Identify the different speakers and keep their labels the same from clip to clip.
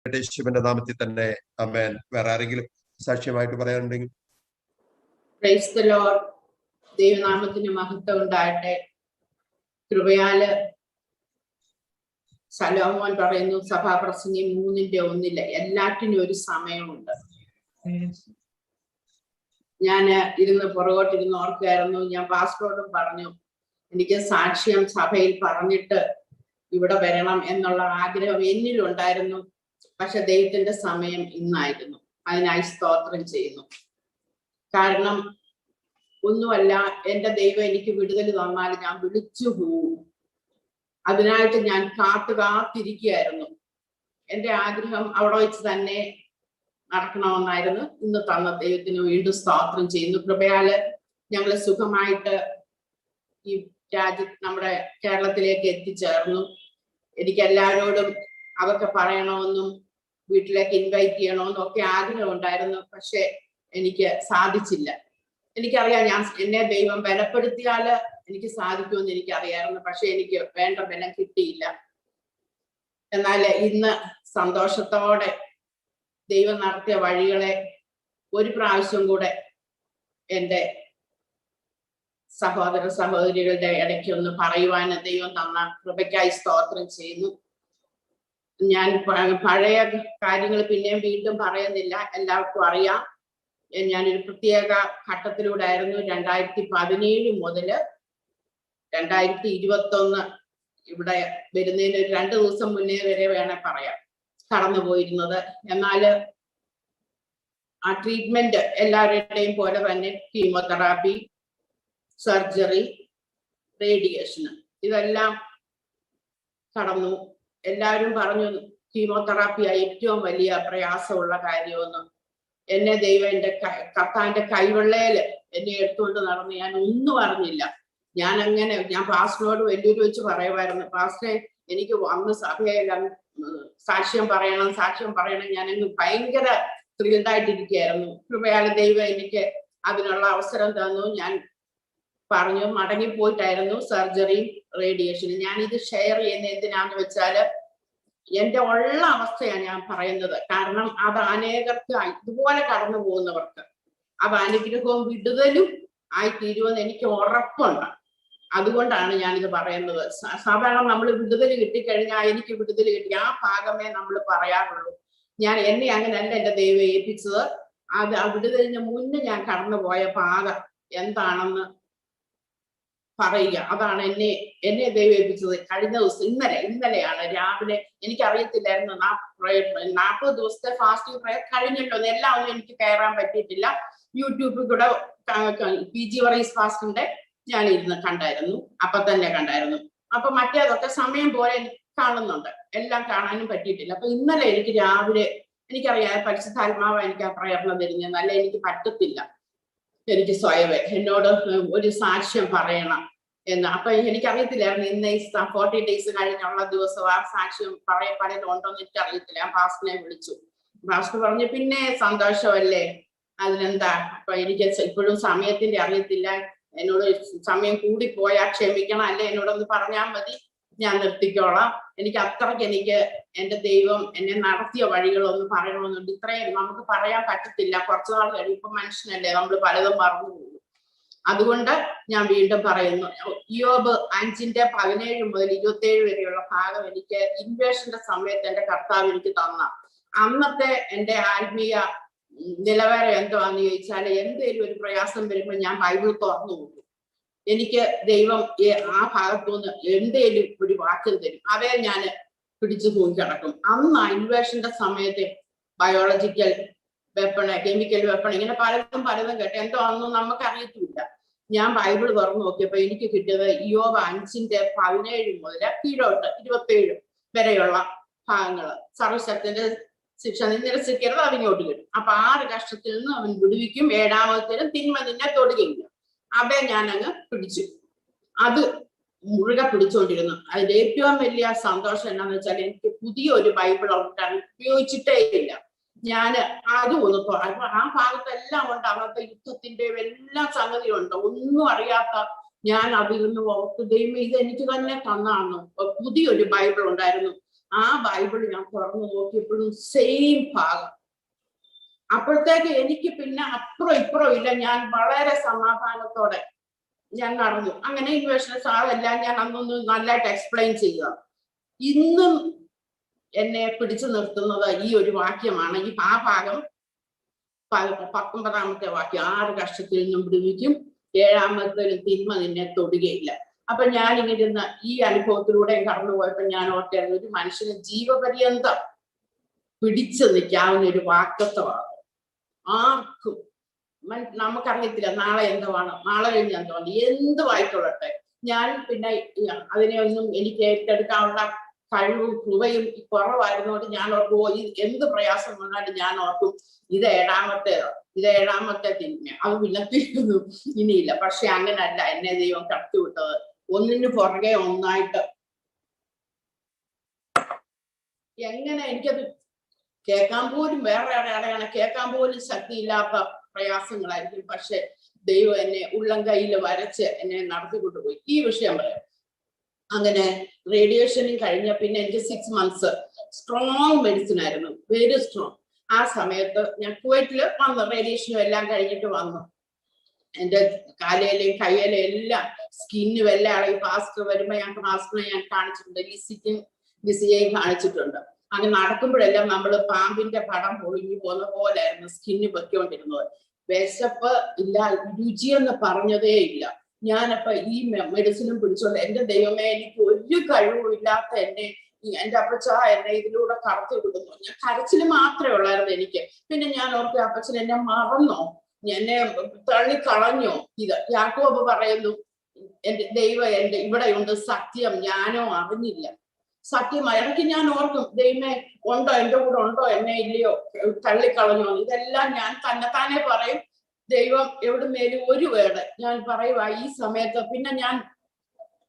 Speaker 1: യേശുവിന്റെ നാമത്തിൽ തന്നെ ആമേൻ. വേറെ ആരെങ്കിലും സാക്ഷ്യമായിട്ട് പറയാനുണ്ടെങ്കിൽ?
Speaker 2: Praise the Lord. ദൈവനാമത്തിന് മഹത്വം ഉണ്ടാകട്ടെ. കൃപയാല് ശലോമോൻ പറയുന്നു, സഭാപ്രസംഗി 3:1 എല്ലാറ്റിനും ഒരു സമയമുണ്ട്. ഞാന് പുറകോട്ടിരുന്ന് ഓർക്കായിരുന്നു. ഞാൻ പാസ്റ്ററോടും പറഞ്ഞു, എനിക്ക് സാക്ഷ്യം സഭയിൽ പറഞ്ഞിട്ട് ഇവിടെ വരണം എന്നുള്ള ആഗ്രഹം എന്നിലുണ്ടായിരുന്നു. പക്ഷെ ദൈവത്തിന്റെ സമയം ഇന്നായിരുന്നു. അതിനായി സ്തോത്രം ചെയ്യുന്നു. കാരണം ഒന്നുമല്ല, എന്റെ ദൈവം എനിക്ക് വിടുതൽ തന്നാൽ ഞാൻ വിളിച്ചു പോവും. അതിനായിട്ട് ഞാൻ കാത്തിരിക്കുകയായിരുന്നു. എന്റെ ആഗ്രഹം അവിടെ വെച്ച് തന്നെ നടക്കണമെന്നായിരുന്നു. ഇന്ന് തന്ന ദൈവത്തിന് വീണ്ടും സ്തോത്രം ചെയ്യുന്നു. കൃപയാല് ഞങ്ങള് സുഖമായിട്ട് ഈ നമ്മുടെ കേരളത്തിലേക്ക് എത്തിച്ചേർന്നു. എനിക്ക് എല്ലാവരോടും അതൊക്കെ പറയണമെന്നും വീട്ടിലേക്ക് ഇൻവൈറ്റ് ചെയ്യണമെന്നും ഒക്കെ ആഗ്രഹം ഉണ്ടായിരുന്നു. പക്ഷെ എനിക്ക് സാധിച്ചില്ല. എനിക്കറിയാം, എന്നെ ദൈവം ബലപ്പെടുത്തിയാല് എനിക്ക് സാധിക്കുമെന്ന് എനിക്കറിയായിരുന്നു. പക്ഷെ എനിക്ക് വേണ്ട ബലം കിട്ടിയില്ല. എന്നാൽ ഇന്ന് സന്തോഷത്തോടെ ദൈവം നടത്തിയ വഴികളെ ഒരു പ്രാവശ്യം കൂടെ എൻ്റെ സഹോദര സഹോദരികളുടെ ഇടയ്ക്ക് ഒന്ന് പറയുവാൻ ദൈവം തന്ന കൃപയ്ക്കായി സ്തോത്രം ചെയ്യുന്നു. ഞാൻ പഴയ കാര്യങ്ങൾ പിന്നെയും വീണ്ടും പറയുന്നില്ല, എല്ലാവർക്കും അറിയാം. ഞാനൊരു പ്രത്യേക ഘട്ടത്തിലൂടെ ആയിരുന്നു 2017 മുതൽ 2021 ഇവിടെ വരുന്നതിന് ഒരു 2 ദിവസം മുന്നേ വരെ വേണേ പറയാം കടന്നു പോയിരുന്നത്. എന്നാല് ആ ട്രീറ്റ്മെന്റ് എല്ലാവരുടെയും പോലെ തന്നെ കീമോതെറാപ്പി, സർജറി, റേഡിയേഷന് ഇതെല്ലാം കടന്നു. എല്ലാവരും പറഞ്ഞു കീമോതെറാപ്പിയാ ഏറ്റവും വലിയ പ്രയാസമുള്ള കാര്യമെന്ന്. എന്നെ ദൈവം എൻ്റെ കർത്താവിന്റെ കൈവെള്ളയില് എന്നെ എടുത്തുകൊണ്ട് നടന്ന് ഞാൻ ഒന്നും അറിഞ്ഞില്ല. ഞാൻ പാസ്റ്ററിനോട് വലിയൊരു വെച്ച് പറയുമായിരുന്നു, പാസ്റ്ററെ എനിക്ക് വന്ന് സഭയെല്ലാം സാക്ഷ്യം പറയണം. ഞാൻ ഭയങ്കര ത്രില്ഡായിട്ടിരിക്കുകയായിരുന്നു. കൃപയാല് ദൈവം എനിക്ക് അതിനുള്ള അവസരം തന്നു. ഞാൻ പറഞ്ഞു മടങ്ങിപ്പോയിട്ടായിരുന്നു സർജറിയും റേഡിയേഷനും. ഞാൻ ഇത് ഷെയർ ചെയ്യുന്ന എന്തിനാന്ന് വെച്ചാല് എന്റെ ഉള്ള അവസ്ഥയാണ് ഞാൻ പറയുന്നത്. കാരണം അത് അനേകർക്ക് ഇതുപോലെ കടന്നു പോകുന്നവർക്ക് അത് അനുഗ്രഹവും വിടുതലും ആയിത്തീരുമെന്ന് എനിക്ക് ഉറപ്പുണ്ട്. അതുകൊണ്ടാണ് ഞാനിത് പറയുന്നത്. സാധാരണ നമ്മൾ വിടുതൽ കിട്ടിക്കഴിഞ്ഞാൽ എനിക്ക് വിടുതൽ കിട്ടി ആ ഭാഗമേ നമ്മൾ പറയാറുള്ളൂ. എന്നെ അങ്ങനെയല്ല എൻ്റെ ദൈവം ഏൽപ്പിച്ചത്. അത് ആ വിടുതലിന് മുന്നേ ഞാൻ കടന്നുപോയ പാത എന്താണെന്ന് പറയുക. അതാണ് എന്നെ ദൈവം ഏൽപ്പിച്ചത്. കഴിഞ്ഞ ദിവസം ഇന്നലെയാണ് രാവിലെ, എനിക്കറിയത്തില്ലായിരുന്നു 40 ദിവസത്തെ ഫാസ്റ്റിംഗ് പ്രയർ കഴിഞ്ഞല്ലോ. എല്ലാം ഒന്നും എനിക്ക് കയറാൻ പറ്റിയിട്ടില്ല. യൂട്യൂബിൽ കൂടെ PG വറീസ് ഫാസ്റ്റിന്റെ ഞാൻ കണ്ടായിരുന്നു. തന്നെ കണ്ടായിരുന്നു. അപ്പൊ മറ്റേതൊക്കെ സമയം പോലെ കാണുന്നുണ്ട്. എല്ലാം കാണാനും പറ്റിയിട്ടില്ല. അപ്പൊ ഇന്നലെ എനിക്ക് രാവിലെ, എനിക്കറിയാം പരിശുദ്ധാത്മാവ് എനിക്ക് ആ പ്രയത്നം തരുന്നത്. നല്ല എനിക്ക് പറ്റത്തില്ല, എനിക്ക് സ്വയമേ എന്നോട് ഒരു സാക്ഷ്യം പറയണം എന്ന്. അപ്പൊ എനിക്കറിയത്തില്ലായിരുന്നു ഇന്ന് 40 ഡേയ്സ് കഴിഞ്ഞുള്ള ദിവസം ആ സാക്ഷ്യം പറയലുണ്ടോന്ന് എനിക്കറിയത്തില്ല. ഞാൻ പാസ്റ്ററിനെ വിളിച്ചു. പാസ്റ്റർ പറഞ്ഞു പിന്നെ സന്തോഷമല്ലേ, അതിനെന്താ. അപ്പൊ എനിക്ക് ഇപ്പോഴും സമയത്തിന്റെ അറിയത്തില്ല. എന്നോട് സമയം കൂടിപ്പോയാ ക്ഷമിക്കണം, അല്ലെ എന്നോടൊന്ന് പറഞ്ഞാൽ മതി, ഞാൻ നിർത്തിക്കോളാം. എനിക്ക് എൻ്റെ ദൈവം എന്നെ നടത്തിയ വഴികളൊന്നും പറയണമെന്നുണ്ട്. ഇത്രയും നമുക്ക് പറയാൻ പറ്റത്തില്ല. കുറച്ചു നാൾ കഴിയുമ്പോൾ മനുഷ്യനല്ലേ, നമ്മൾ പലതും മറന്നു പോകും. അതുകൊണ്ട് ഞാൻ വീണ്ടും പറയുന്നു, യോബ് 5:17 മുതൽ 27 വരെയുള്ള ഭാഗം എനിക്ക് ഇൻവേഷന്റെ സമയത്ത് എൻ്റെ കർത്താവ് എനിക്ക് തന്ന അന്നത്തെ എൻ്റെ ആത്മീയ നിലവാരം എന്താന്ന് ചോദിച്ചാല്, എന്തേലും ഒരു പ്രയാസം വരുമ്പോൾ ഞാൻ ബൈബിൾ തുറന്നു നോക്കും. എനിക്ക് ദൈവം ആ ഭാഗത്തുനിന്ന് എന്തേലും ഒരു വാക്ക് തരും, അവയെ ഞാൻ പിടിച്ചു പോയി കിടക്കും. അന്ന് ഇൻവേഷന്റെ സമയത്ത് ബയോളജിക്കൽ വെപ്പണ്, കെമിക്കൽ വെപ്പൺ, ഇങ്ങനെ പലതും കേട്ട് എന്തോ അന്നും നമുക്ക് അറിയത്തില്ല. ഞാൻ ബൈബിൾ തുറന്നു നോക്കിയപ്പോ എനിക്ക് കിട്ടിയത് യോബ് 5:17 മുതൽ കീഴോട്ട് 27 വരെയുള്ള ഭാഗങ്ങള്. സർവശക്തന്റെ ശിക്ഷ നിരസിക്കരുത്, അതിങ്ങോട്ട് കിട്ടും. അപ്പൊ 6 കഷ്ടത്തിൽ നിന്ന് അവൻ വിടുവിക്കും, 7-ാമത്തേനും തിന്മ നിന്നെ തൊടുകയില്ല. അവയെ ഞാൻ അങ്ങ് പിടിച്ചു, അത് മുഴുക പിടിച്ചുകൊണ്ടിരുന്നു. അതിന്റെ ഏറ്റവും വലിയ സന്തോഷം എന്താന്ന് വെച്ചാൽ, എനിക്ക് പുതിയൊരു ബൈബിൾ ഉപയോഗിച്ചിട്ടേ ഇല്ല. അത് ആ ഭാഗത്തെല്ലാം ഉണ്ട്. അന്നത്തെ യുദ്ധത്തിന്റെ എല്ലാ സംഗതിയുണ്ട്. ഒന്നും അറിയാത്ത ഞാൻ അതിൽ നിന്ന് ഓർത്ത്, ദൈവം ഇത് എനിക്ക് തന്നെ തന്നാണ്. പുതിയൊരു ബൈബിൾ ഉണ്ടായിരുന്നു. ആ ബൈബിൾ ഞാൻ തുറന്നു നോക്കിയപ്പോഴും സെയിം ഭാഗം. അപ്പോഴത്തേക്ക് എനിക്ക് പിന്നെ അപ്പുറം ഇപ്പുറം ഇല്ല, ഞാൻ വളരെ സമാധാനത്തോടെ ഞാൻ നടന്നു. അങ്ങനെ ഇൻവേഷൻ സാറെല്ലാം ഞാൻ അന്നൊന്ന് നല്ലതായിട്ട് എക്സ്പ്ലെയിൻ ചെയ്യുക. ഇന്നും എന്നെ പിടിച്ചു നിർത്തുന്നത് ഈ ഒരു വാക്യമാണ്. ആ ഭാഗം 19ാമത്തെ വാക്യം, 6 കഷ്ടത്തിൽ നിന്നും വിടുവിക്കും, 7-ാമത്തേലും തിന്മ നിന്നെ തൊടുകയില്ല. അപ്പൊ ഞാൻ ഇങ്ങനെ ഈ അനുഭവത്തിലൂടെ കടന്നു പോയപ്പോ ഞാൻ ഓർക്കായിരുന്നു, ഒരു മനുഷ്യന് ജീവപര്യന്തം പിടിച്ചു നിൽക്കാവുന്ന ഒരു വാക്തത്വമാണ്. ആർക്കും നമുക്കറിയത്തില്ല നാളെ എന്തുവാണ്, നാളെ കഴിഞ്ഞ് എന്തുവാണ്, എന്തുമായിക്കൊള്ളട്ടെ. ഞാൻ പിന്നെ അതിനെ ഒന്നും എനിക്ക് ഏറ്റെടുക്കാനുള്ള കഴിവും കൃപയും കുറവായിരുന്നോണ്ട് ഞാൻ ഓർക്കും, എന്ത് പ്രയാസം വന്നാലും ഞാൻ ഓർക്കും ഇത് 7-ാമത്തെ തിന്മ, അത് പിന്നെ തീരുന്നു, ഇനിയില്ല. പക്ഷെ അങ്ങനല്ല എന്നെ ദൈവം കടത്തിവിട്ടത്. ഒന്നിന് പുറകെ ഒന്നായിട്ട് എങ്ങനെ എനിക്കത് കേൾക്കാൻ പോലും, വേറെ ആടെയാണ് കേൾക്കാൻ പോലും ശക്തിയില്ലാത്ത പ്രയാസങ്ങളായിരിക്കും. പക്ഷെ ദൈവം എന്നെ ഉള്ളം കയ്യിൽ വരച്ച് എന്നെ നടത്തിക്കൊണ്ടുപോയി. ഈ വിഷയം പറയാം. അങ്ങനെ റേഡിയേഷനും കഴിഞ്ഞ പിന്നെ എനിക്ക് 6 months സ്ട്രോങ് മെഡിസിൻ ആയിരുന്നു, വെരി സ്ട്രോങ്. ആ സമയത്ത് ഞാൻ കുവൈറ്റില് വന്നു, റേഡിയേഷനും എല്ലാം കഴിഞ്ഞിട്ട് വന്നു. എന്റെ കാലയിലെയും കയ്യിലെയും എല്ലാം സ്കിന്നും എല്ലാം ആളെ പാസ്റ്റർ വരുമ്പോ പാസ്റ്ററിനെ ഞാൻ കാണിച്ചിട്ടുണ്ട്, ലിസിയെയും കാണിച്ചിട്ടുണ്ട്. അങ്ങനെ നടക്കുമ്പോഴെല്ലാം നമ്മൾ പാമ്പിന്റെ പടം പൊളിഞ്ഞു പോകുന്ന പോലെയായിരുന്നു സ്കിന്ന് പൊയ്ക്കൊണ്ടിരുന്നത്. വിശപ്പ് ഇല്ല, രുചിയെന്ന് പറഞ്ഞതേ ഇല്ല. ഞാനപ്പൊ ഈ മെഡിസിനും പിടിച്ചോണ്ട്, എന്റെ ദൈവമേ, എനിക്ക് ഒരു കഴിവും ഇല്ലാത്ത എന്റെ അപ്പച്ച എന്നെ ഇതിലൂടെ കടത്തി വിടുന്നു. ഞാൻ കരച്ചില് മാത്രമേ ഉള്ളായിരുന്നു എനിക്ക്. പിന്നെ ഞാൻ ഓർക്കും, അപ്പച്ചൻ എന്നെ മറന്നോ, എന്നെ തള്ളിക്കളഞ്ഞോ? ഇത് യാക്കോബ് പറയുന്നു, എന്റെ ദൈവം ഇവിടെയുണ്ട് സത്യം, ഞാനോ അറിഞ്ഞില്ല. സത്യം ഇടയ്ക്ക് ഞാൻ ഓർക്കും, ദൈവമേ ഉണ്ടോ, എന്റെ കൂടെ ഉണ്ടോ, എന്നെ ഇല്ലയോ, തള്ളിക്കളഞ്ഞോ? ഇതെല്ലാം ഞാൻ തന്നെത്താനെ പറയും. ദൈവം എവിടുന്നേലും ഒരു വേട് ഞാൻ പറയുക ഈ സമയത്ത്. പിന്നെ ഞാൻ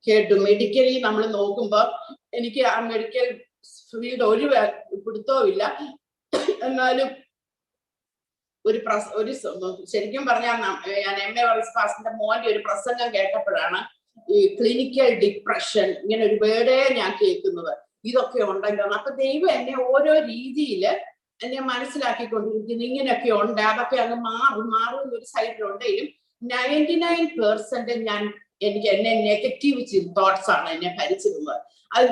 Speaker 2: കേട്ടു, മെഡിക്കലി നമ്മൾ നോക്കുമ്പോ എനിക്ക് ആ മെഡിക്കൽ ഫീൽഡ് ഒരു പിടുത്തവും ഇല്ല. എന്നാലും ഒരു ശരിക്കും പറഞ്ഞാൽ ഞാൻ MA പാസിന്റെ മോന്റെ ഒരു പ്രസംഗം കേട്ടപ്പോഴാണ് ഈ ക്ലിനിക്കൽ ഡിപ്രഷൻ ഇങ്ങനെ ഒരു വേർഡേ ഞാൻ കേൾക്കുന്നത്. ഇതൊക്കെ ഉണ്ടല്ലോ. അപ്പൊ ദൈവം എന്നെ ഓരോ രീതിയില് എന്നെ മനസ്സിലാക്കിക്കൊണ്ടിരിക്കുന്നു. ഇങ്ങനെയൊക്കെ ഉണ്ട്, അതൊക്കെ അങ്ങ് മാറും ഒരു സൈഡിലുണ്ടെങ്കിലും 99% എനിക്ക് എന്നെ നെഗറ്റീവ് തോട്ട്സ് ആണ് എന്നെ ഭരിച്ചിരുന്നത്. അത്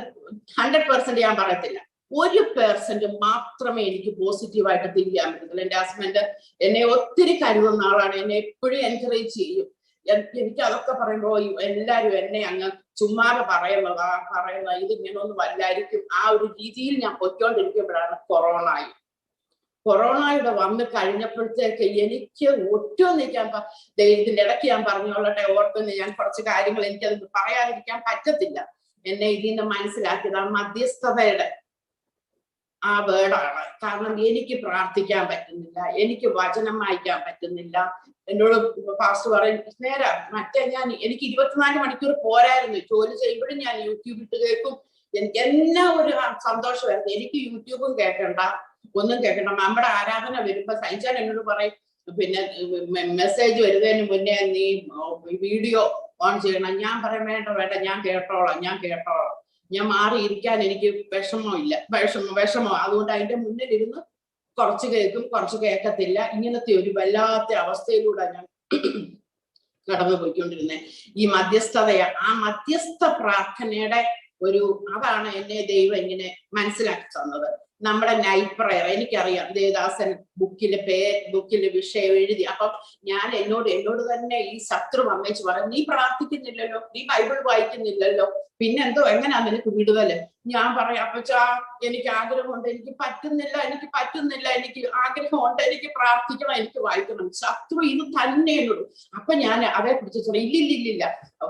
Speaker 2: 100% ഞാൻ പറയത്തില്ല, 1% മാത്രമേ എനിക്ക് പോസിറ്റീവായിട്ട് തിങ്ക് ചെയ്യാൻ പറ്റത്തുള്ളൂ. എന്റെ ഹസ്ബൻഡ് എന്നെ ഒത്തിരി കരുതുന്ന ആളാണ്, എന്നെ എപ്പോഴും എൻകറേജ് ചെയ്യും. എനിക്ക് അതൊക്കെ പറയുമ്പോ എല്ലാരും എന്നെ അങ്ങ് ചുമ്മാതെ പറയുന്നത് ഇതിങ്ങനെ ഒന്നും വല്ലായിരിക്കും, ആ ഒരു രീതിയിൽ ഞാൻ പൊയ്ക്കൊണ്ടിരിക്കുമ്പോഴാണ് കൊറോണയുടെ വന്ന് കഴിഞ്ഞപ്പോഴത്തേക്ക് എനിക്ക് ഒട്ടും നിൽക്കാൻ, ഇതിന്റെ ഇടയ്ക്ക് ഞാൻ പറഞ്ഞോളട്ടെ, ഓർക്കുന്ന ഞാൻ കുറച്ച് കാര്യങ്ങൾ എനിക്കത് പറയാതിരിക്കാൻ പറ്റത്തില്ല. എന്നെ ഇതിൽ നിന്ന് മനസ്സിലാക്കിയത് ആ മധ്യസ്ഥതയുടെ ആ വേർഡാണ്. കാരണം എനിക്ക് പ്രാർത്ഥിക്കാൻ പറ്റുന്നില്ല, എനിക്ക് വചനം വായിക്കാൻ പറ്റുന്നില്ല. എന്നോട് പാസ്റ്റർ പറയും, നേരെ എനിക്ക് 24 മണിക്കൂർ പോരായിരുന്നു. ജോലി ചെയ്യുമ്പോഴും ഞാൻ യൂട്യൂബ് ഇട്ട് കേൾക്കും. എനിക്ക് എന്നാ ഒരു സന്തോഷമായിരുന്നു. എനിക്ക് യൂട്യൂബും കേൾക്കണ്ട, ഒന്നും കേൾക്കണ്ട. നമ്മുടെ ആരാധന വരുമ്പോ സൈൻചാൻ എന്നോട് പറയും, പിന്നെ മെസ്സേജ് വരുന്നതിന് മുന്നേ നീ വീഡിയോ ഓൺ ചെയ്യണം. ഞാൻ പറയും, വേണ്ട, ഞാൻ കേട്ടോളാം. ഞാൻ മാറിയിരിക്കാൻ എനിക്ക് വിഷമോ. അതുകൊണ്ട് അതിന്റെ മുന്നിലിരുന്ന് കുറച്ച് കേൾക്കും, കുറച്ച് കേൾക്കത്തില്ല. ഇങ്ങനത്തെ ഒരു വല്ലാത്ത അവസ്ഥയിലൂടെ ഞാൻ കടന്നു പോയിക്കൊണ്ടിരുന്നത്. ഈ ആ മധ്യസ്ഥ പ്രാർത്ഥനയുടെ അതാണ് എന്നെ ദൈവം ഇങ്ങനെ മനസ്സിലാക്കി തന്നത്. നമ്മുടെ നൈറ്റ് പ്രയർ എനിക്കറിയാം, ദേവദാസൻ ബുക്കില് വിഷയം എഴുതി. അപ്പം ഞാൻ എന്നോട് തന്നെ ഈ ശത്രു അമ്മേച്ച് പറയും, നീ പ്രാർത്ഥിക്കുന്നില്ലല്ലോ, നീ ബൈബിൾ വായിക്കുന്നില്ലല്ലോ, പിന്നെന്തോ എങ്ങനെയാ നിനക്ക് വിടുതല്? ഞാൻ പറയാം, അപ്പച്ചാ എനിക്ക് ആഗ്രഹമുണ്ട്, എനിക്ക് പറ്റുന്നില്ല, എനിക്ക് ആഗ്രഹമുണ്ട്, എനിക്ക് പ്രാർത്ഥിക്കണം, എനിക്ക് വായിക്കണം. ശത്രു ഇത് തന്നെ എന്നോട്. അപ്പൊ ഞാൻ അതേ കുറിച്ച് ഇല്ലില്ല,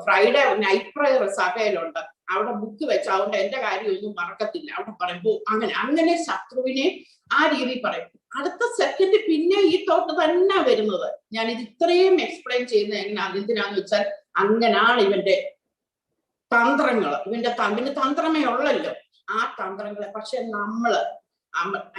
Speaker 2: ഫ്രൈഡേ നൈറ്റ് പ്രയർ സഭയിലുണ്ട്, അവിടെ ബുക്ക് വെച്ച്, അതുകൊണ്ട് എന്റെ കാര്യം ഒന്നും മറക്കത്തില്ല. അവിടെ പറയുമ്പോ അങ്ങനെ ശത്രുവിനെ ആ രീതിയിൽ പറയും. അടുത്ത സെക്കൻഡ് പിന്നെ ഈ തോട്ട് തന്നെ വരുന്നത്. ഞാൻ ഇത് ഇത്രയും എക്സ്പ്ലെയിൻ ചെയ്യുന്ന എന്തിനാന്ന് വെച്ചാൽ, അങ്ങനാണ് ഇവന്റെ തന്ത്രങ്ങൾ. ഇവന്റെ തന്ത്രമേ ഉള്ളല്ലോ ആ തന്ത്രങ്ങളെ. പക്ഷെ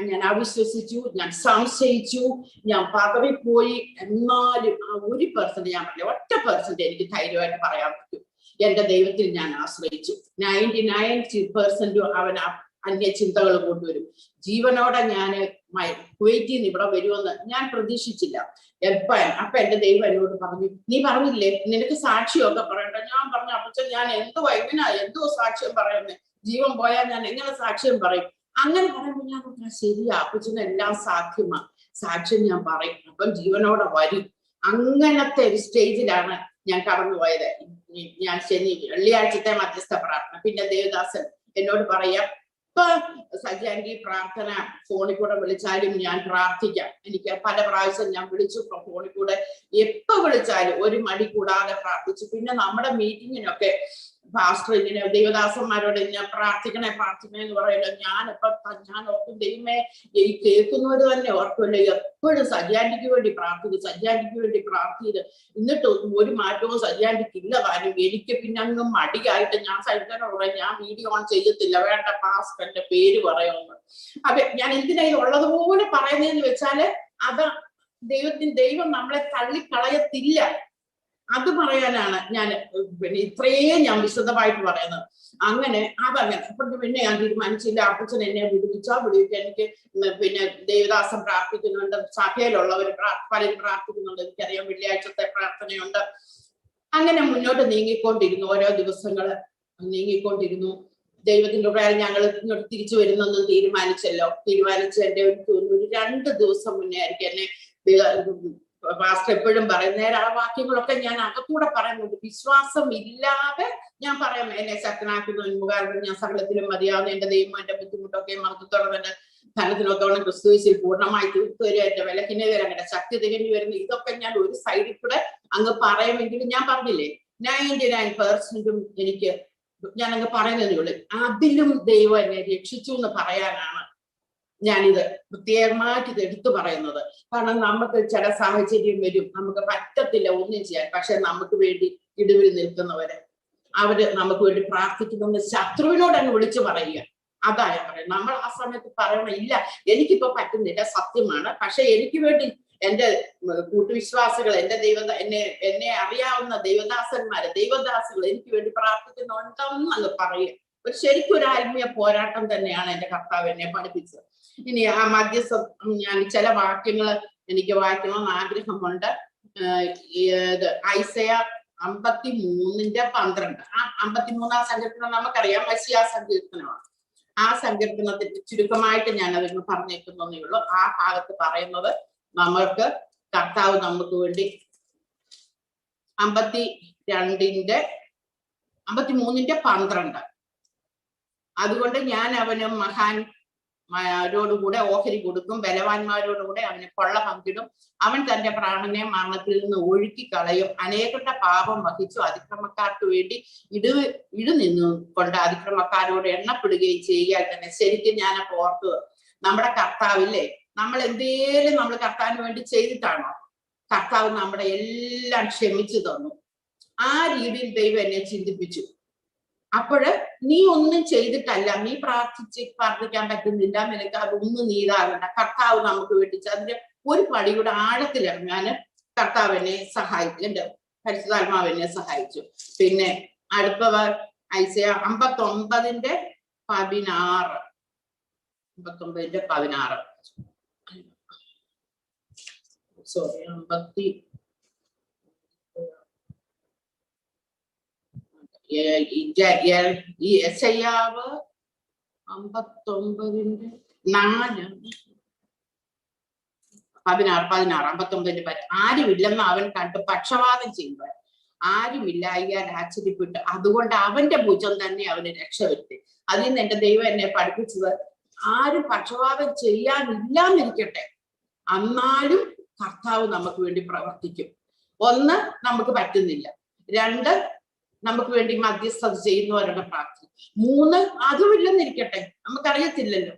Speaker 2: ഞാൻ അവിശ്വസിച്ചു, ഞാൻ സംശയിച്ചു, ഞാൻ പതറിപ്പോയി. എന്നാലും ആ 1% ഞാൻ പറഞ്ഞില്ല, 1% എനിക്ക് ധൈര്യമായിട്ട് പറയാൻ പറ്റും, എന്റെ ദൈവത്തിൽ ഞാൻ ആശ്രയിച്ചു. 99% അവൻ അന്യചിന്തകൾ കൊണ്ടുവരും. ജീവനോടെ ഞാൻ കുവൈറ്റിൽ നിന്ന് ഇവിടെ വരുമെന്ന് ഞാൻ പ്രതീക്ഷിച്ചില്ല. അപ്പൊ എന്റെ ദൈവം എന്നോട് പറഞ്ഞു, നീ പറഞ്ഞില്ലേ നിനക്ക് സാക്ഷിയൊക്കെ പറയണ്ട. ഞാൻ പറഞ്ഞു, അപ്പച്ച ഞാൻ എന്തോ സാക്ഷ്യം പറയുന്നത്, ജീവൻ പോയാൽ ഞാൻ എങ്ങനെ സാക്ഷ്യം പറയും? അങ്ങനെ പറയുമ്പോൾ ഞാൻ പറഞ്ഞ ശരിയാ, അപ്പച്ചന് എല്ലാം സാധ്യമാ, സാക്ഷ്യം ഞാൻ പറയും, അപ്പം ജീവനോടെ വരും. അങ്ങനത്തെ ഒരു സ്റ്റേജിലാണ് ഞാൻ കടന്നുപോയത്. ഞാൻ വെള്ളിയാഴ്ചത്തെ മധ്യസ്ഥ പ്രാർത്ഥന. പിന്നെ ദേവദാസൻ എന്നോട് പറയാം, ഇപ്പൊ സജ്ജാൻകി പ്രാർത്ഥന ഫോണിൽ കൂടെ വിളിച്ചാലും ഞാൻ പ്രാർത്ഥിക്കാം. എനിക്ക് പല പ്രാവശ്യം ഞാൻ വിളിച്ചു ഫോണിൽ കൂടെ, എപ്പോ വിളിച്ചാലും ഒരു മടി കൂടാതെ പ്രാർത്ഥിച്ചു. പിന്നെ നമ്മുടെ മീറ്റിങ്ങിനൊക്കെ പാസ്റ്റർ ഇങ്ങനെ ദേവദാസന്മാരോട് ഇങ്ങനെ പ്രാർത്ഥിക്കണേ എന്ന് പറയുന്നത് ഞാൻ ഓർക്കും, ദൈവമേ ഈ കേൾക്കുന്നവര് തന്നെ ഓർക്കുമല്ലോ, എപ്പോഴും സജ്ജാൻഡിക്ക് വേണ്ടി പ്രാർത്ഥിയത് എന്നിട്ട് ഒരു മാറ്റവും സജ്ജാൻഡിക്ക് ഇല്ല താനും. എനിക്ക് പിന്നെ അങ്ങ് മടിയായിട്ട് ഞാൻ സജ്ജനോട് പറയും, ഞാൻ വീഡിയോ ഓൺ ചെയ്യത്തില്ല, വേണ്ട പാസ്റ്ററിന്റെ പേര് പറയുമെന്ന്. അപ്പൊ ഞാൻ എന്തിനാ ഉള്ളതുപോലെ പറയുന്നതെന്ന് വെച്ചാല് അത് ദൈവം നമ്മളെ തള്ളിക്കളയത്തില്ല, അത് പറയാനാണ് ഞാൻ പിന്നെ ഇത്രയും ഞാൻ വിശദമായിട്ട് പറയുന്നത്. അങ്ങനെ പിന്നെ ഞാൻ തീരുമാനിച്ചില്ല, അപ്പച്ചൻ എന്നെ വിടുവിക്കാൻ എനിക്ക് പിന്നെ ദേവദാസം പ്രാർത്ഥിക്കുന്നുണ്ട്, സഭയിലുള്ളവർ പലരും പ്രാർത്ഥിക്കുന്നുണ്ട്, എനിക്കറിയാം വെള്ളിയാഴ്ചത്തെ പ്രാർത്ഥനയുണ്ട്. അങ്ങനെ മുന്നോട്ട് നീങ്ങിക്കൊണ്ടിരുന്നു, ഓരോ ദിവസങ്ങള് നീങ്ങിക്കൊണ്ടിരുന്നു. ദൈവത്തിന്റെ പ്രകാരം ഞങ്ങൾ ഇങ്ങോട്ട് തിരിച്ചു വരുന്നെന്ന് തീരുമാനിച്ച് എന്റെ ഒരു 2 ദിവസം മുന്നേ ആയിരിക്കും എന്നെ പാസ്റ്റർ എപ്പോഴും പറയും, നേരെ ആ വാക്യങ്ങളൊക്കെ ഞാൻ അകത്തൂടെ പറയുന്നുണ്ട്. വിശ്വാസം ഇല്ലാതെ ഞാൻ പറയാം, എന്നെ ശക്തനാക്കുന്നു കാരണം ഞാൻ സകലത്തിലും മതിയാവുന്ന എന്റെ ദൈവം എന്റെ ബുദ്ധിമുട്ടൊക്കെ മഹത്വത്തോടെ തന്നെ ധനത്തിനൊത്തോളം ക്രിസ്തുവിൽ പൂർണ്ണമായി തീർത്തു വരും, എന്റെ വിലക്കിനെ വരും, അങ്ങനെ ശക്തി തികഞ്ഞു വരുന്നു. ഇതൊക്കെ ഞാൻ ഒരു സൈഡിൽ കൂടെ അങ്ങ് പറയുമെങ്കിലും ഞാൻ പറഞ്ഞില്ലേ 99% എനിക്ക് ഞാൻ അങ്ങ് പറയുന്നതേ ഉള്ളൂ. അതിലും ദൈവം എന്നെ രക്ഷിച്ചു എന്ന് പറയാനാണ് ഞാനിത് പ്രത്യേകമായിട്ട് ഇത് എടുത്തു പറയുന്നത്. കാരണം നമുക്ക് ചില സാഹചര്യം വരും, നമുക്ക് പറ്റത്തില്ല ഒന്നും ചെയ്യാൻ, പക്ഷെ നമുക്ക് വേണ്ടി ഇടിവിൽ നിൽക്കുന്നവര്, അവര് നമുക്ക് വേണ്ടി പ്രാർത്ഥിക്കുന്ന ശത്രുവിനോട് അങ്ങ് വിളിച്ചു പറയുക. അതാ ഞാൻ പറയുന്നത്. നമ്മൾ ആ സമയത്ത് പറയണം, ഇല്ല എനിക്കിപ്പോ പറ്റുന്നില്ല, സത്യമാണ്, പക്ഷെ എനിക്ക് വേണ്ടി എന്റെ കൂട്ടുവിശ്വാസികൾ, എന്റെ എന്നെ അറിയാവുന്ന ദൈവദാസികൾ എനിക്ക് വേണ്ടി പ്രാർത്ഥിക്കുന്നുണ്ടെന്ന് അങ്ങ് പറയുക. ഒരു ശരിക്കും ഒരു ആത്മീയ പോരാട്ടം തന്നെയാണ് എന്റെ കർത്താവ് എന്നെ പഠിപ്പിച്ചത്. ഇനി ആ മധ്യസ്ഥ ഞാൻ ചില വാക്യങ്ങൾ എനിക്ക് വായിക്കണമെന്ന് ആഗ്രഹമുണ്ട്. ഐസയ 53:12. ആ 53-ാം സങ്കീർത്തനം നമുക്കറിയാം, മെസ്സിയാ സങ്കീർത്തനമാണ്. ആ സങ്കീർത്തനത്തിൽ ചുരുക്കമായിട്ട് ഞാൻ അതിന് പറഞ്ഞേക്കുന്നേ ഉള്ളൂ. ആ ഭാഗത്ത് പറയുന്നത് നമ്മൾക്ക് കർത്താവ് നമുക്ക് വേണ്ടി 53:12. അതുകൊണ്ട് ഞാൻ അവന് മഹാന്മാരോടുകൂടെ ഓഹരി കൊടുക്കും, ബലവാന്മാരോടുകൂടെ അവന് കൊള്ള പങ്കിടും. അവൻ തന്റെ പ്രാണനെ മരണത്തിൽ നിന്ന് ഒഴുക്കിക്കളയും. അനേകരുടെ പാപം വഹിച്ചു അതിക്രമക്കാർക്ക് വേണ്ടി ഇഴുനിന്നു കൊണ്ട് അതിക്രമക്കാരോട് എണ്ണപ്പെടുകയും ചെയ്യാൻ തന്നെ. ശരിക്കും ഞാനപ്പോ ഓർത്തത്, നമ്മുടെ കർത്താവില്ലേ, നമ്മൾ എന്തേലും നമ്മൾ കർത്താവിന് വേണ്ടി ചെയ്തിട്ടാണോ? കർത്താവ് നമ്മുടെ എല്ലാം ക്ഷമിച്ചു തന്നു. ആ രീതിയിൽ ദൈവം എന്നെ ചിന്തിപ്പിച്ചു. അപ്പോഴ് നീ ഒന്നും ചെയ്തിട്ടല്ല, നീ പ്രാർത്ഥിക്കാൻ പറ്റുന്നില്ല, നിനക്ക് അതൊന്നും നീതാകണ്ട. കർത്താവ് നമുക്ക് വേണ്ടി അതിന്റെ ഒരു പടിയുടെ ആഴത്തിലിറങ്ങാന് കർത്താവ് എന്നെ സഹായിച്ചു, എന്റെ പരിശുദ്ധാത്മാവ് എന്നെ സഹായിച്ചു. പിന്നെ അടുത്തവർ ഐസയ 59:16. 59:16. സോറി, 50 ഈ യെശയ്യാവ് 59:4 59 ആരുമില്ലെന്ന് അവൻ കണ്ട് പക്ഷപാതം ചെയ്യുവാൻ ആരുമില്ലായ്യാൽ ആശ്ചര്യപ്പെട്ടു, അതുകൊണ്ട് അവന്റെ ഭുജം തന്നെ അവന് രക്ഷവരുത്തി. അതിൽ നിന്ന് എന്റെ ദൈവം എന്നെ പഠിപ്പിച്ചത്, ആരും പക്ഷപാതം ചെയ്യാനില്ലാന്നിരിക്കട്ടെ, എന്നാലും കർത്താവ് നമുക്ക് വേണ്ടി പ്രവർത്തിക്കും. 1, നമുക്ക് പറ്റുന്നില്ല. 2, നമുക്ക് വേണ്ടി മധ്യസ്ഥത ചെയ്യുന്നവരുടെ പ്രാർത്ഥന. 3, അതുമില്ലെന്നിരിക്കട്ടെ, നമുക്കറിയത്തില്ലല്ലോ,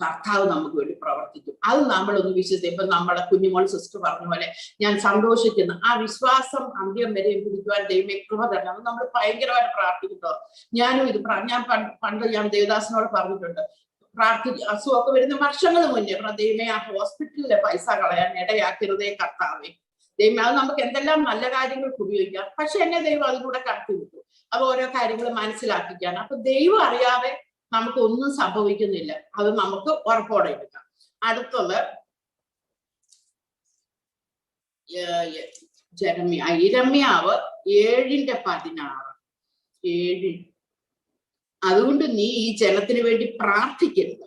Speaker 2: കർത്താവ് നമുക്ക് വേണ്ടി പ്രവർത്തിക്കും. അത് നമ്മളൊന്ന് വിശ്വസിക്കും. ഇപ്പൊ നമ്മുടെ കുഞ്ഞുമോൾ സിസ്റ്റർ പറഞ്ഞ പോലെ ഞാൻ സന്തോഷിക്കുന്നു. ആ വിശ്വാസം അന്ത്യം വരെ പിടിക്കുവാൻ ദൈവമേ കൃപ തരണം. അത് നമ്മൾ ഭയങ്കരമായിട്ട് പ്രാർത്ഥിക്കുന്നു. ഞാനും ഇത് ഞാൻ പണ്ട് ഞാൻ ദേവദാസിനോട് പറഞ്ഞിട്ടുണ്ട്, അസുഖമൊക്കെ വരുന്ന വർഷങ്ങൾ മുന്നേ, ദൈവമേ ആ ഹോസ്പിറ്റലിലെ പൈസ കളയാൻ ഇടയാക്കരുതേ കർത്താവേ. ദൈവം അത് നമുക്ക് എന്തെല്ലാം നല്ല കാര്യങ്ങൾക്ക് ഉപയോഗിക്കാം, പക്ഷെ എന്നെ ദൈവം അതിലൂടെ കടത്തി വിട്ടു. അത് ഓരോ കാര്യങ്ങൾ മനസ്സിലാക്കിക്കാൻ. അപ്പൊ ദൈവം അറിയാതെ നമുക്ക് ഒന്നും സംഭവിക്കുന്നില്ല. അത് നമുക്ക് ഉറപ്പോടെ എടുക്കാം. അടുത്തത് ഇരമ്യാവ് 7:16. 7. അതുകൊണ്ട് നീ ഈ ജനത്തിന് വേണ്ടി പ്രാർത്ഥിക്കരുത്,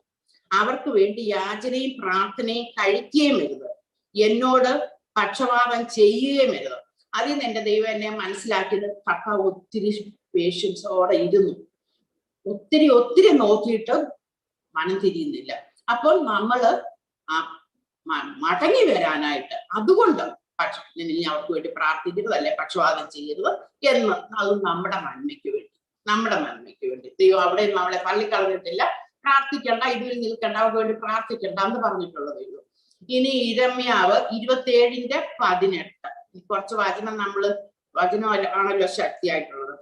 Speaker 2: അവർക്ക് വേണ്ടി യാചനയും പ്രാർത്ഥനയും കഴിക്കുകയും അരുത്, എന്നോട് പക്ഷപാതം ചെയ്യുകയും അരുത്. അതിൽ നിന്ന് എന്റെ ദൈവം എന്നെ മനസ്സിലാക്കിയത് കർത്താവ് ഒത്തിരി പേഷ്യൻസോടെ ഇരുന്നു, ഒത്തിരി നോക്കിയിട്ട് മനം തിരിയുന്നില്ല. അപ്പോൾ നമ്മള് മടങ്ങി വരാനായിട്ട് അതുകൊണ്ട് നീ അവർക്ക് വേണ്ടി പ്രാർത്ഥിക്കരുത്, അല്ലെ പക്ഷപാതം ചെയ്യരുത് എന്ന്, അത് നമ്മുടെ നന്മയ്ക്ക് വേണ്ടി ദൈവം അവിടെ നമ്മളെ തള്ളിക്കളഞ്ഞിട്ടില്ല. പ്രാർത്ഥിക്കണ്ട, ഇതിൽ നിൽക്കണ്ട, അവർക്ക് വേണ്ടി പ്രാർത്ഥിക്കണ്ട എന്ന് പറഞ്ഞിട്ടുള്ളത് ദൈവം. ഇനി ഇരമ്യാവ് 27:18. കുറച്ച് വചനം വചനം ആണല്ലോ ശക്തിയായിട്ടുള്ളത്.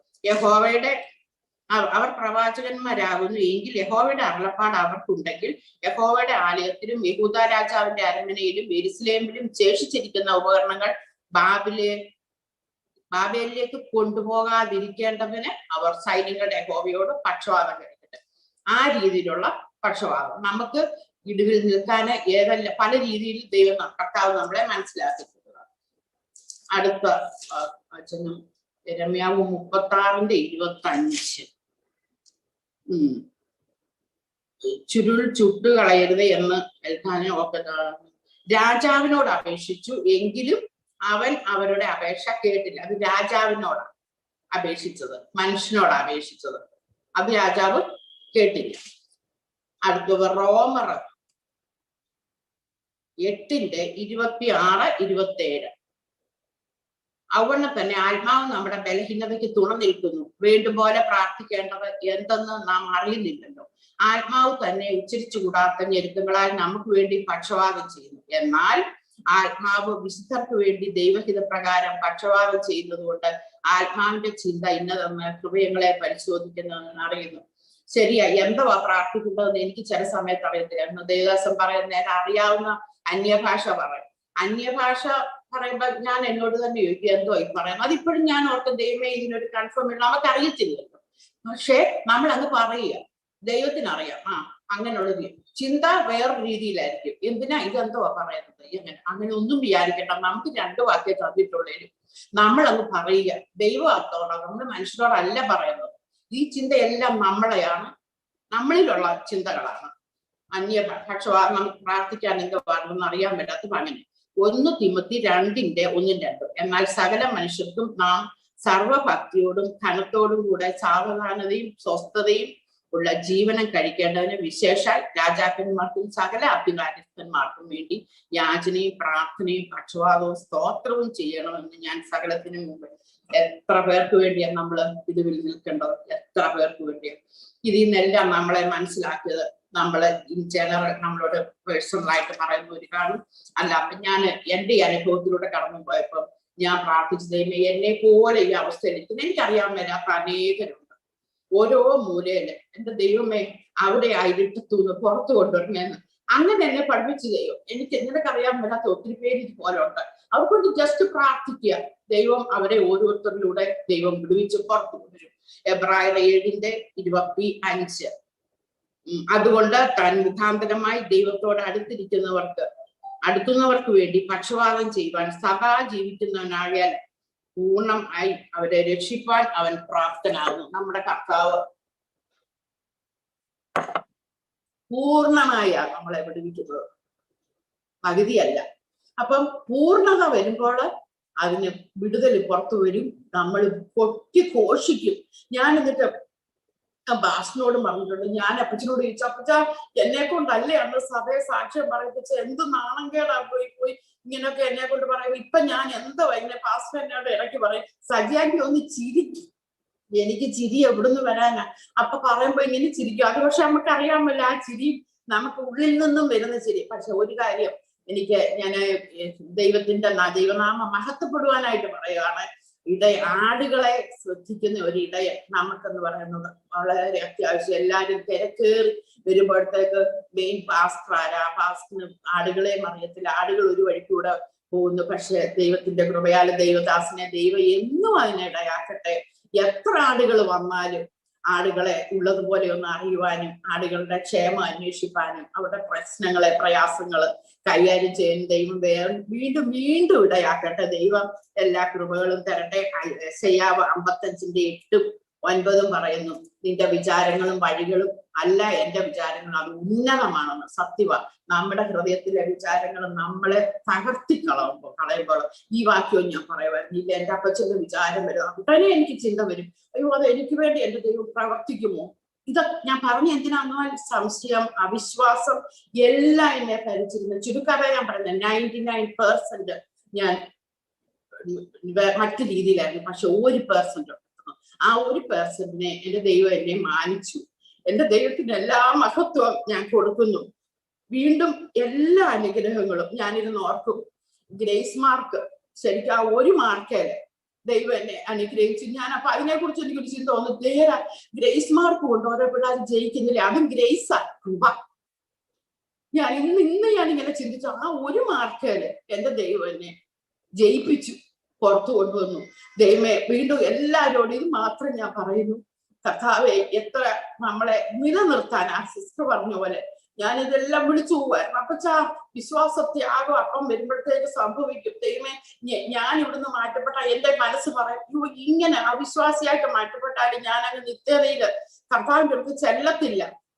Speaker 2: അവർ പ്രവാചകന്മാരാകുന്നു എങ്കിൽ യഹോവയുടെ അരുളപ്പാട് അവർക്കുണ്ടെങ്കിൽ യഹോവയുടെ ആലയത്തിലും യെഹൂദ രാജാവിന്റെ അരമനയിലും യെരൂശലേമിലും ശേഷിച്ചിരിക്കുന്ന ഉപകരണങ്ങൾ ബാബേലിലേക്ക് കൊണ്ടുപോകാതിരിക്കേണ്ടതിന് അവർ സൈന്യങ്ങളുടെ യഹോവയോട് പക്ഷപാതം കഴിക്കട്ടെ. ആ രീതിയിലുള്ള പക്ഷപാതം നമുക്ക് ഇടിവിൽ നിൽക്കാൻ പല രീതിയിൽ ദൈവം കർത്താവ് നമ്മളെ മനസ്സിലാക്കിയിട്ടുള്ളതാണ്. അടുത്ത വചനം യിരെമ്യാവ് 36:25. ചുരുൾ ചുട്ടുകളയരുത് എന്ന് രാജാവിനോട് അപേക്ഷിച്ചു, എങ്കിലും അവൻ അവരുടെ അപേക്ഷ കേട്ടില്ല. അത് രാജാവിനോടാണ് അപേക്ഷിച്ചത്, മനുഷ്യനോട് അപേക്ഷിച്ചത്. അത് രാജാവ് കേട്ടില്ല. അടുത്തത് റോമർ 8:26-27. അതുകൊണ്ട് തന്നെ ആത്മാവ് നമ്മുടെ ബലഹീനതയ്ക്ക് തുണ നിൽക്കുന്നു, വേണ്ടും പോലെ പ്രാർത്ഥിക്കേണ്ടത് എന്തെന്ന് നാം അറിയുന്നില്ലല്ലോ. ആത്മാവ് തന്നെ ഉച്ചരിച്ചുകൂടാത്ത ഞെരുക്കങ്ങളാൽ നമുക്ക് വേണ്ടി പക്ഷപാതം ചെയ്യുന്നു. എന്നാൽ ആത്മാവ് വിശുദ്ധർക്ക് വേണ്ടി ദൈവഹിത പ്രകാരം പക്ഷപാതം ചെയ്യുന്നത് കൊണ്ട് ആത്മാവിന്റെ ചിന്ത ഇന്നതെന്ന് ഹൃദയങ്ങളെ പരിശോധിക്കുന്നതെന്ന് അറിയുന്നു. ശരിയാ, എന്തുവാ പ്രാർത്ഥിക്കേണ്ടതെന്ന് എനിക്ക് ചില സമയത്ത് അറിയത്തില്ല. ദേവദാസം പറയുന്ന നേരം അറിയാവുന്ന അന്യഭാഷ പറയും. അന്യഭാഷ പറയുമ്പോ ഞാൻ എന്നോട് തന്നെ ചോദിക്കും, എന്തോ ഈ പറയുന്നത്. അതിപ്പോഴും ഞാൻ ഓർക്കും, ദൈവമേ ഇതിനൊരു കൺഫേം നമുക്ക് അറിയത്തില്ലല്ലോ. പക്ഷെ നമ്മൾ അങ്ങ് പറയുക, ദൈവത്തിനറിയാം. അങ്ങനെയുള്ളത് ചിന്ത വേറൊരു രീതിയിലായിരിക്കും. എന്തിനാ ഇതെന്തോ പറയുന്നത്, അങ്ങനെ ഒന്നും വിചാരിക്കണ്ട. നമുക്ക് 2 വാക്യം തന്നിട്ടുള്ളതിലും നമ്മൾ അങ്ങ് പറയുക. ദൈവത്തോടാണ്, നമ്മൾ മനുഷ്യരോടല്ല പറയുന്നത്. ഈ ചിന്തയെല്ലാം നമ്മളെയാണ്, നമ്മളിലുള്ള ചിന്തകളാണ്. പക്ഷപാതം നമുക്ക് പ്രാർത്ഥിക്കാൻ എന്തോ പാടുമെന്ന് അറിയാൻ പറ്റാത്തത്. അങ്ങനെ 1 തിമോത്തി 2:1-2. എന്നാൽ സകല മനുഷ്യർക്കും നാം സർവഭക്തിയോടും ധനത്തോടും കൂടെ സാവധാനതയും സ്വസ്ഥതയും ഉള്ള ജീവനം കഴിക്കേണ്ടതിന്, വിശേഷാൽ രാജാക്കന്മാർക്കും സകല അധികാരസ്ഥന്മാർക്കും വേണ്ടി യാചനയും പ്രാർത്ഥനയും പക്ഷപാതവും സ്തോത്രവും ചെയ്യണമെന്ന് ഞാൻ സകലത്തിനു മുമ്പ്. എത്ര പേർക്ക് വേണ്ടിയാണ് നമ്മൾ ഇതിൽ നിൽക്കേണ്ടത്? എത്ര പേർക്ക് വേണ്ടിയാണ്? ഇതിൽ നിന്നെല്ലാം നമ്മളെ മനസ്സിലാക്കിയത് നമ്മള് ഇൻ ജനറൽ നമ്മളോട് പേഴ്സണലായിട്ട് പറയുന്ന ഒരു കാണും അല്ല. അപ്പൊ ഞാൻ എന്റെ അനുഭവത്തിലൂടെ കടന്നു പോയപ്പോ ഞാൻ പ്രാർത്ഥിച്ചതേ എന്നെ പോലെ ഈ അവസ്ഥയിൽ എനിക്കറിയാൻ മേലാത്ത അനേകരുണ്ട്. ഓരോ മൂലയില് എന്റെ ദൈവമേ അവിടെ ഇരുട്ടത്തുനിന്ന് പുറത്തു കൊണ്ടുവരണേന്ന് അങ്ങനെ എന്നെ പഠിപ്പിച്ചു ദൈവം. നിനക്കറിയാൻ മേലാത്ത ഒത്തിരി പേര് ഇതുപോലെ ഉണ്ട്. അവർക്കൊണ്ട് ജസ്റ്റ് പ്രാർത്ഥിക്കുക, ദൈവം അവരെ ഓരോരുത്തരിലൂടെ ദൈവം വിടുവിച്ച് പുറത്തു കൊണ്ടുവരും. എബ്രായർ 7:25. അതുകൊണ്ട് താൻ മുഖാന്തരമായി ദൈവത്തോട് അടുത്തുന്നവർക്ക് വേണ്ടി പക്ഷപാതം ചെയ്യുവാൻ സദാ ജീവിക്കുന്നവനായാൽ പൂർണ്ണമായി അവരെ രക്ഷിപ്പാൻ അവൻ പ്രാപ്തനാകുന്നു. നമ്മുടെ കർത്താവ് പൂർണ്ണമായാണ് നമ്മളെ വിടുവിക്കുന്നത്, പകുതിയല്ല. അപ്പം പൂർണ്ണത വരുമ്പോൾ അതിന് വിടുതൽ പുറത്തു വരും. നമ്മൾ പൊട്ടി ഘോഷിക്കും. ഞാൻ എന്നിട്ട് ബാസിനോട് പറഞ്ഞിട്ടുണ്ട്, ഞാൻ അപ്പച്ചനോട് ചോദിച്ചു, അപ്പച്ച എന്നെ കൊണ്ടല്ലേ അന്ന് സഭയെ സാക്ഷ്യം പറയിപ്പിച്ച, എന്ത് നാണംകേടാ പോയി ഇങ്ങനെയൊക്കെ എന്നെ കൊണ്ട് പറയും. ഇപ്പൊ ഞാൻ എന്തോ എന്നെ പാസ്റ്റർ എന്നോട് ഇടയ്ക്ക് പറയും, സജിയാക്കി ഒന്ന് ചിരിക്കും. എനിക്ക് ചിരി എവിടുന്ന് വരാനാ? അപ്പൊ പറയുമ്പോ ഇങ്ങനെ ചിരിക്കും. അത് പക്ഷെ നമുക്ക് അറിയാമല്ലോ, ആ ചിരി നമുക്ക് ഉള്ളിൽ നിന്നും വരുന്ന ചിരി. പക്ഷെ ഒരു കാര്യം ഞാൻ ദൈവനാമം മഹത്വപ്പെടുവാനായിട്ട് പറയുകയാണ്. ആടുകളെ ശ്രദ്ധിക്കുന്ന ഒരു ഇടയൻ നമുക്കെന്ന് പറയുന്നത് വളരെ അത്യാവശ്യം. എല്ലാവരും തിരക്കേറി വരുമ്പോഴത്തേക്ക് മെയിൻ പാസ്റ്റർ ആരാ? പാസ്റ്ററിന് ആടുകളെയും അറിയത്തില്ല. ആടുകൾ ഒരു വഴിക്കൂടെ പോകുന്നു. പക്ഷെ ദൈവത്തിന്റെ കൃപയാല് ദൈവദാസനെ ദൈവം എന്നും അതിനിടയാക്കട്ടെ. എത്ര ആടുകൾ വന്നാലും ആടുകളെ ഉള്ളതുപോലെ ഒന്ന് അറിയുവാനും ആടുകളുടെ ക്ഷേമം അന്വേഷിപ്പാനും അവരുടെ പ്രശ്നങ്ങളെ പ്രയാസങ്ങള് കൈകാര്യം ചെയ്യുന്ന ദൈവം വീണ്ടും വീണ്ടും ഇടയാക്കട്ടെ. ദൈവം എല്ലാ കൃപകളും തരട്ടെ. യെശയ്യാവ് 55:8-9 പറയുന്നു, നിന്റെ വിചാരങ്ങളും വഴികളും അല്ല എന്റെ വിചാരങ്ങൾ, അത് ഉന്നതമാണെന്ന്. സത്യവ നമ്മുടെ ഹൃദയത്തിലെ വിചാരങ്ങൾ നമ്മളെ കളയുമ്പോൾ ഈ വാക്യവും ഞാൻ പറയുമായിരുന്നു. ഇല്ല, എന്റെ അപ്പച്ചന്റെ വിചാരം വരും, ഉടനെ എനിക്ക് ചിന്ത വരും, അയ്യോ അത് എനിക്ക് വേണ്ടി എന്റെ ദൈവം പ്രവർത്തിക്കുമോ? ഇത് ഞാൻ പറഞ്ഞ എന്തിനാന്നാൽ സംശയം, അവിശ്വാസം എല്ലാം എന്നെ ഭരിച്ചിരുന്നു. ചുരുക്കഥ ഞാൻ പറയുന്നത് 99% ഞാൻ മറ്റു രീതിയിലായിരുന്നു. പക്ഷെ 1% ആ 1%നെ എന്റെ ദൈവം എന്നെ മാനിച്ചു. എന്റെ ദൈവത്തിന് എല്ലാ മഹത്വം ഞാൻ കൊടുക്കുന്നു. വീണ്ടും എല്ലാ അനുഗ്രഹങ്ങളും ഞാനിരുന്ന് ഓർക്കും. ഗ്രേസ് മാർക്ക്, ശരിക്കും ആ 1 മാർക്കേല് ദൈവം എന്നെ അനുഗ്രഹിച്ചു. ഞാൻ അപ്പൊ അതിനെ കുറിച്ച് എനിക്കൊരു ചിന്ത തോന്നുന്നു. നേരെ ഗ്രേസ് മാർക്ക് കൊണ്ട് ഓരോ പിള്ളേർ ജയിക്കുന്നില്ല, അതും ഗ്രേസാ, കൃപ. ഇന്ന് ഞാനിങ്ങനെ ചിന്തിച്ചു, ആ 1 മാർക്കേല് എന്റെ ദൈവം എന്നെ ജയിപ്പിച്ചു, പുറത്തു കൊണ്ടുവന്നു. ദൈവമേ, വീണ്ടും എല്ലാവരോടും ഇത് മാത്രം ഞാൻ പറയുന്നു, കർത്താവെ എത്ര നമ്മളെ നിലനിർത്താൻ, ആ സിസ്റ്റർ പറഞ്ഞ പോലെ ഞാനിതെല്ലാം വിളിച്ചു പോവായിരുന്നു. അപ്പച്ചാ വിശ്വാസത്യാഗം അപ്പം വരുമ്പോഴത്തേക്ക് സംഭവിക്കും. ദൈവമേ, ഞാൻ ഇവിടുന്ന് മാറ്റപ്പെട്ട എന്റെ മനസ്സ് പറയും, ഇങ്ങനെ അവിശ്വാസിയായിട്ട് മാറ്റപ്പെട്ടാലും ഞാൻ അങ്ങ് നിത്യതയില് കർത്താവിന്റെ അടുത്ത്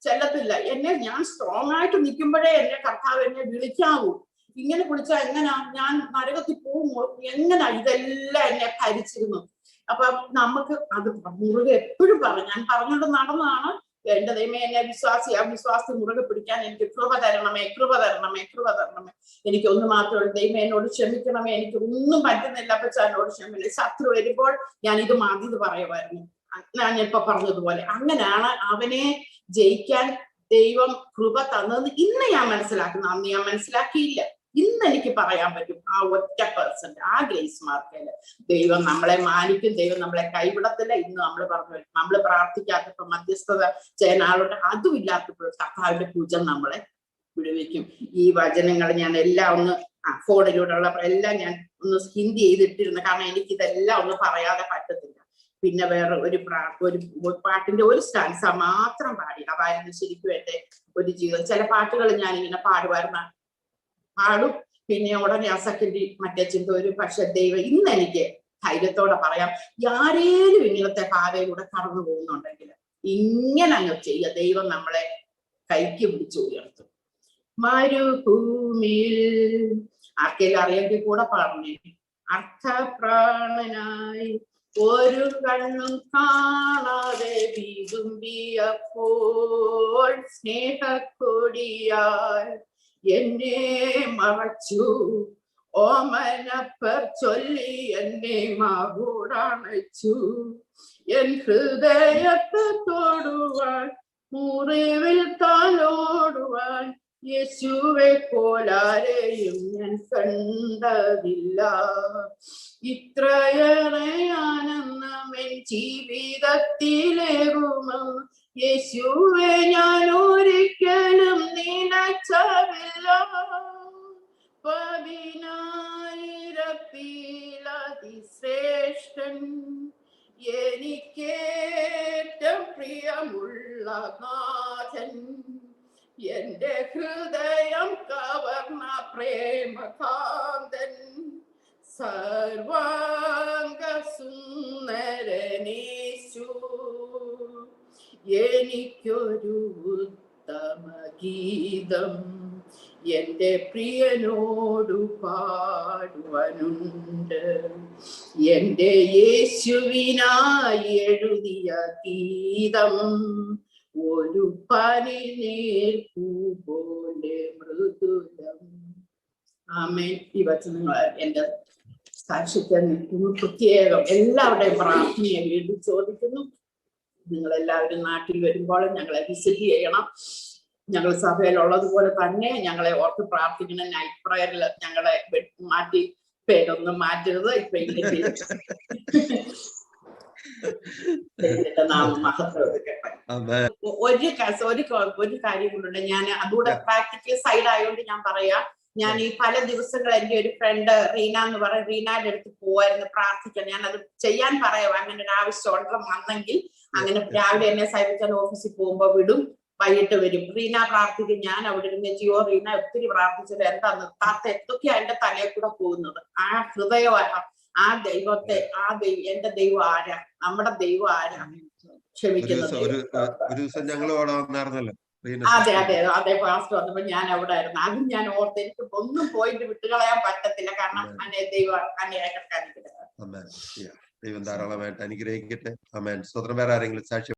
Speaker 2: ചെല്ലത്തില്ല. എന്നെ ഞാൻ സ്ട്രോങ് ആയിട്ട് നിൽക്കുമ്പോഴേ എന്നെ കർത്താവ് എന്നെ വിളിക്കാവൂ. ഇങ്ങനെ വിളിച്ചാൽ എങ്ങനാ ഞാൻ നരകത്തിൽ പോകുമോ? എങ്ങനാ? ഇതെല്ലാം എന്നെ ഭരിച്ചിരുന്നു. അപ്പൊ നമുക്ക് അത് മുറുകെ എപ്പോഴും ഞാൻ പറഞ്ഞുകൊണ്ട് നടന്നതാണ്. എന്റെ ദൈവമേ, എന്നെ അവിശ്വാസി മുറുകെ പിടിക്കാൻ എനിക്ക് കൃപ തരണമേ. എനിക്ക് ഒന്ന് മാത്രമേ ഉള്ളൂ, ദൈവമേ എന്നോട് ക്ഷമിക്കണമേ, എനിക്ക് ഒന്നും പറ്റുന്നില്ല, അപ്പച്ചാ എന്നോട് ക്ഷമിക്കണേ. ശത്രു വരുമ്പോൾ ഞാൻ ഇത് പറയുമായിരുന്നു. ഞാൻ ഇപ്പൊ പറഞ്ഞതുപോലെ അങ്ങനെയാണ് അവനെ ജയിക്കാൻ ദൈവം കൃപ തന്നത് ഇന്ന് ഞാൻ മനസ്സിലാക്കുന്നു. അന്ന് ഞാൻ മനസ്സിലാക്കിയില്ല. ഇന്ന് എനിക്ക് പറയാൻ പറ്റും, ആ 1% ആ ഗ്രേസ് മാർക്കേല് ദൈവം നമ്മളെ മാനിക്കും, ദൈവം നമ്മളെ കൈവിടത്തില്ല. ഇന്ന് നമ്മൾ പ്രാർത്ഥിക്കാത്തപ്പോൾ, മധ്യസ്ഥത ചെയ്യാൻ ആളുടെ അതും ഇല്ലാത്തപ്പോൾ കർത്താവിന്റെ പൂജ നമ്മളെ വിടുവിക്കും. ഈ വചനങ്ങൾ ഞാൻ എല്ലാം ഒന്ന് ഫോണിലൂടെയുള്ള എല്ലാം ഞാൻ ഒന്ന് ഹിന്ദി ചെയ്തിട്ടിരുന്നു, കാരണം എനിക്ക് ഇതെല്ലാം ഒന്ന് പറയാതെ പറ്റത്തില്ല. പിന്നെ വേറെ ഒരു പാട്ടിന്റെ ഒരു സ്റ്റാൻസ മാത്രം പാടി, അതായിരുന്നു ശരിക്കും എന്റെ ഒരു ജീവിതം. ചില പാട്ടുകൾ ഞാൻ ഇങ്ങനെ പാടും, പിന്നെ ഉടനെ ആ സെക്കൻഡ് മറ്റേ ചിന്ത വരും. പക്ഷെ ദൈവം ഇന്ന് എനിക്ക് ധൈര്യത്തോടെ പറയാം, ആരേലും ഇങ്ങനത്തെ പാതയിലൂടെ കടന്നു പോകുന്നുണ്ടെങ്കിൽ ഇങ്ങനെ അങ്ങ് ചെയ്യുക, ദൈവം നമ്മളെ കൈക്ക് പിടിച്ചു ഉയർത്തും. മരുഭൂമിയിൽ ആർക്കെങ്കിലും അറിയെങ്കിൽ കൂടെ പറഞ്ഞേ. അർത്ഥപ്രാണനായി ഒരു കണ്ണും കാണാതെ വിതുമ്പിയപ്പോൾ സ്നേഹക്കൊടിയാൽ എന്നെ മറച്ചു, ഓമനപ്പർ ചൊല്ലി എന്നെ മകൂടണച്ചു. എൻ ഹൃദയത്തെ തൊടുവാൻ, മുറിവിൽ താലോടുവാൻ യേശുവെ പോലാരെയും ഞാൻ കണ്ടതില്ല. ഇത്രയേറെ ആനന്ദം എൻ ജീവിതത്തിലേറുമോ യേശുവെ ഞാൻ ഒരിക്കലും നിലച്ചതില്ല. 10,000-ത്തിലതിശ്രേഷ്ഠൻ എനിക്കേറ്റം പ്രിയമുള്ള നാഥൻ, എന്റെ ഹൃദയം കവർന്ന പ്രേമകാന്തൻ, സർവാംഗ സുന്ദരനേശു, എനിക്കൊരു ഉത്തമ ഗീതം എന്റെ പ്രിയനോടു പാടുവാനുണ്ട്. എന്റെ യേശുവിനായി എഴുതിയ ഗീതം ഒരു പനിനീർപ്പൂ പോലെ മൃദുലം. ആമേൻ. ഈ വചനങ്ങൾ എന്റെ സാക്ഷ്യത്തെ നിൽക്കുന്നു. പ്രത്യേകം എല്ലാവരുടെയും പ്രാർത്ഥനയെ വീണ്ടും ചോദിക്കുന്നു. നിങ്ങളെല്ലാവരും നാട്ടിൽ വരുമ്പോൾ ഞങ്ങളെ വിസിറ്റ് ചെയ്യണം. ഞങ്ങൾ സഭയിലുള്ളതുപോലെ തന്നെ ഞങ്ങളെ ഓർത്ത് പ്രാർത്ഥിക്കണം. നൈറ്റ് പ്രയറിൽ ഞങ്ങളെ മാറ്റി പേരൊന്നും മാറ്റരുത്. ഇപ്പൊ ഇല്ലെങ്കിൽ ഒരു കാര്യം കൊണ്ടുണ്ട്. ഞാൻ അതുകൂടെ പ്രാക്ടിക്കൽ സൈഡ് ആയതുകൊണ്ട് ഞാൻ പറയാം. ഞാൻ ഈ പല ദിവസങ്ങൾ എന്റെ ഒരു ഫ്രണ്ട് റീന എന്ന് പറയും, റീനയുടെ അടുത്ത് പോവായിരുന്നു പ്രാർത്ഥിക്കാൻ. ഞാൻ അത് ചെയ്യാൻ പറയാം, അങ്ങനെ ഒരു ആവശ്യം വന്നെങ്കിൽ അങ്ങനെ രാവിലെ എന്നെ സൈബിച്ചാൽ ഓഫീസിൽ പോകുമ്പോ വിടും, വൈകിട്ട് വരും. റീന പ്രാർത്ഥിക്കും, ഞാൻ അവിടെ ഇരുന്ന് ജിയോ റീന ഒത്തിരി പ്രാർത്ഥിച്ചത് എന്താ നിർത്താത്ത എന്തൊക്കെയാ എന്റെ തലയിൽ കൂടെ പോകുന്നത്. ആ ഹൃദയം ആ ദൈവത്തെ എന്റെ ദൈവം ആരാ, നമ്മുടെ ദൈവം ആരാ ക്ഷമിക്കുന്നത്.
Speaker 1: ഒരു ദിവസം ഞങ്ങൾ അവിടെ വന്നായിരുന്നല്ലോ.
Speaker 2: അതെ ഫാസ്റ്റ് വന്നപ്പോ ഞാൻ അവിടെ ആയിരുന്നു. അതും ഞാൻ ഓർത്ത് എനിക്ക് ഒന്നും പോയിട്ട് വിട്ടുകളയാൻ പറ്റത്തില്ല, കാരണം ദൈവം അനുഗ്രഹിക്കട്ടെ.
Speaker 1: ദൈവം ധാരാളമായിട്ട് അനുഗ്രഹിക്കട്ടെ. ആമേൻ. സ്വതന്ത്രം വേറെ ആരെങ്കിലും സാക്ഷ്യം